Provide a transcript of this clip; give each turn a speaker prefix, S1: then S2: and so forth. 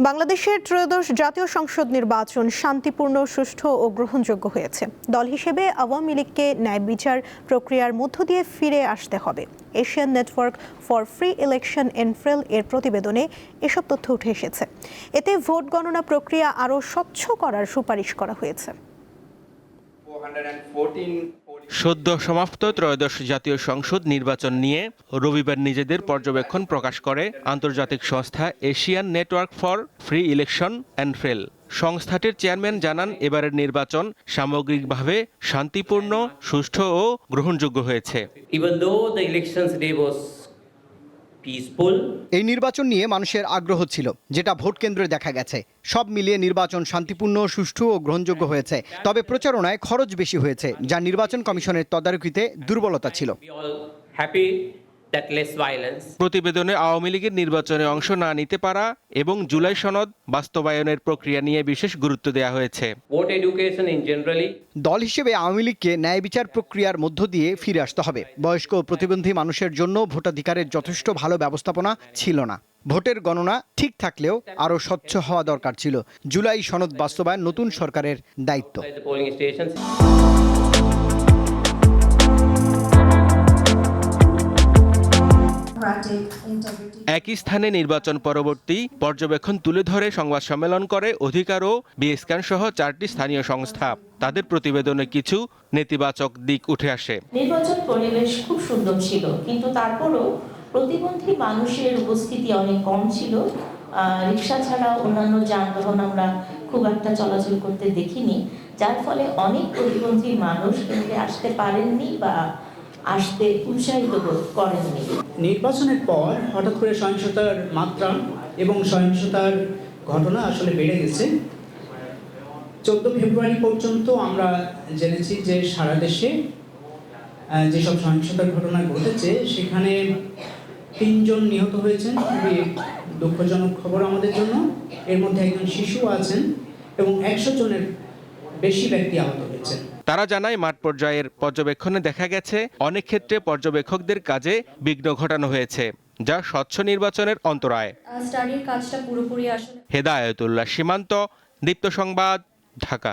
S1: বাংলাদেশের ত্রয়োদশ জাতীয় সংসদ নির্বাচন শান্তিপূর্ণ, সুষ্ঠু ও গ্রহণযোগ্য হয়েছে। দল হিসেবে আওয়ামী লীগকে ন্যায় বিচার প্রক্রিয়ার মধ্য দিয়ে ফিরে আসতে হবে। Asian Network for Free Election ANFREL এর প্রতিবেদনে এসব তথ্য উঠে এসেছে। এতে ভোট গণনা প্রক্রিয়া আরও স্বচ্ছ করার সুপারিশ করা হয়েছে।
S2: সদ্য সমাপ্ত ত্রয়োদশ জাতীয় সংসদ নির্বাচন নিয়ে রবিবার নিজেদের পর্যবেক্ষণ প্রকাশ করে আন্তর্জাতিক সংস্থা Asian Network for Free Election ANFREL. সংস্থাটির চেয়ারম্যান জানান, এবারের নির্বাচন সামগ্রিকভাবে শান্তিপূর্ণ, সুষ্ঠু ও গ্রহণযোগ্য হয়েছে।
S3: এই নির্বাচন নিয়ে মানুষের আগ্রহ ছিল, যেটা ভোট কেন্দ্রে দেখা গেছে। সব মিলিয়ে নির্বাচন শান্তিপূর্ণ, সুষ্ঠু ও গ্রহণযোগ্য হয়েছে। তবে প্রচারণায় খরচ বেশি হয়েছে, যা নির্বাচন কমিশনের তদারকিতে দুর্বলতা ছিল।
S2: প্রতিবেদনে আওয়ামী লীগের নির্বাচনে অংশ না নিতে পারা এবং জুলাই সনদ বাস্তবায়নের প্রক্রিয়া নিয়ে বিশেষ গুরুত্ব দেওয়া হয়েছে।
S3: দল হিসেবে আওয়ামী লীগকে ন্যায় বিচার প্রক্রিয়ার মধ্য দিয়ে ফিরে আসতে হবে। বয়স্ক ও প্রতিবন্ধী মানুষের জন্য ভোটাধিকারের যথেষ্ট ভালো ব্যবস্থাপনা ছিল না। ভোটের গণনা ঠিক থাকলেও আরও স্বচ্ছ হওয়া দরকার ছিল। জুলাই সনদ বাস্তবায়ন নতুন সরকারের দায়িত্ব।
S2: একই স্থানে নির্বাচন পরবর্তী পর্যবেক্ষণ তুলে ধরে সংবাদ সম্মেলন করে অধিকার ও বিএসক্যান সহ 4টি স্থানীয় সংস্থা। তাদের প্রতিবেদনে কিছু নেতিবাচক দিক উঠে আসে।
S4: নির্বাচন পরিবেশ খুব সুন্দর ছিল, কিন্তু তারপরও প্রতিবন্ধী মানুষের উপস্থিতি অনেক কম ছিল। রিক্সা ছাড়া অন্যান্য যানবাহন আমরা খুব একটা চলাচল করতে দেখিনি, যার ফলে অনেক প্রতিবন্ধী মানুষ কেন্দ্রে আসতে পারেননি বা আসতে উৎসাহিত করেননি।
S5: নির্বাচনের পর হঠাৎ করে সহিংসতার মাত্রা এবং সহিংসতার ঘটনা আসলে বেড়ে গেছে। 14 ফেব্রুয়ারি পর্যন্ত আমরা জেনেছি যে সারা দেশে যেসব সহিংসতার ঘটনা ঘটেছে সেখানে 3 জন নিহত হয়েছেন। খুবই দুঃখজনক খবর আমাদের জন্য। এর মধ্যে একজন শিশু আছেন এবং 100 জনের বেশি ব্যক্তি আহত হয়েছেন।
S2: তারা জানায়, মাঠ পর্যায়ের পর্যবেক্ষণে দেখা গেছে অনেক ক্ষেত্রে পর্যবেক্ষকদের কাজে বিঘ্ন ঘটানো হয়েছে, যা স্বচ্ছ নির্বাচনের অন্তরায়।
S6: স্টাডির কাজটা পুরোপুরি আসলে
S2: হেদায়েতুল্লাহ সীমান্ত, দীপ্ত সংবাদ, ঢাকা।